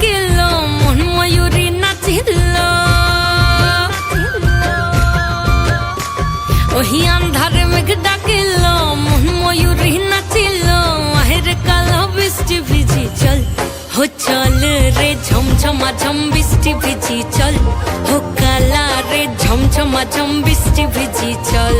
ডাকিল মন ময়ূরী নাচিল ওহি আন্ধারে মেঘ ডাকিল মন ময়ূরী নাচিল আহের কালো বৃষ্টি ভিজি চল हो चल रे झमझमा झम बिस्टी भिजी चल हो काला रे झमझमा झम बिस्टी भिजी चल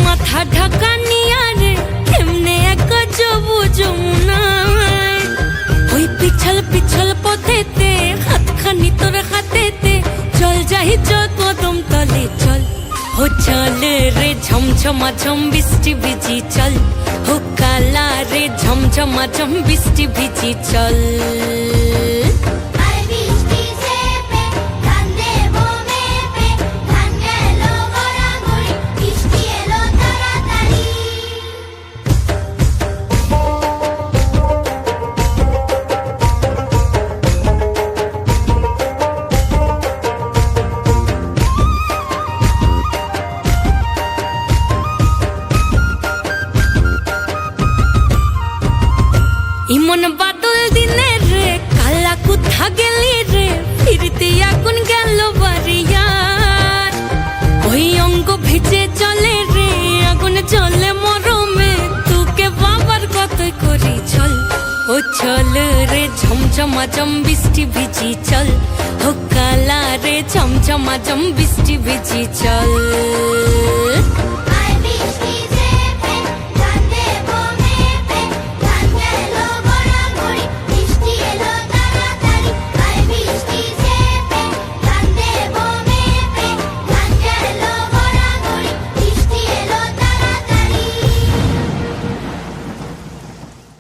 মাথা ঢাকা নিয়া রে কেমনে এক সবুজ যমুনায় ওই পিছল পিছল পথেতে হাতখানি তোর হাতেতে চল যাই চল কদম তলে চল हो चल रे झमझमा झम बिस्टी भिजी चल हो काला रे झमझमा झम बिस्टी भिजी चल ইমন বাদল দিনে রে কালা কোথা গেলি রে ফিরতে আগুন গেল বাড়িয়ার ওই অঙ্গ ভিজে চলে রে আগুন চলে মরমে তোকে বাবার কতই করি চল ও চল রে ঝমঝমা ঝম বৃষ্টি ভিজি চল ও কালা রে ঝমঝমা ঝম বৃষ্টি ভিজি চল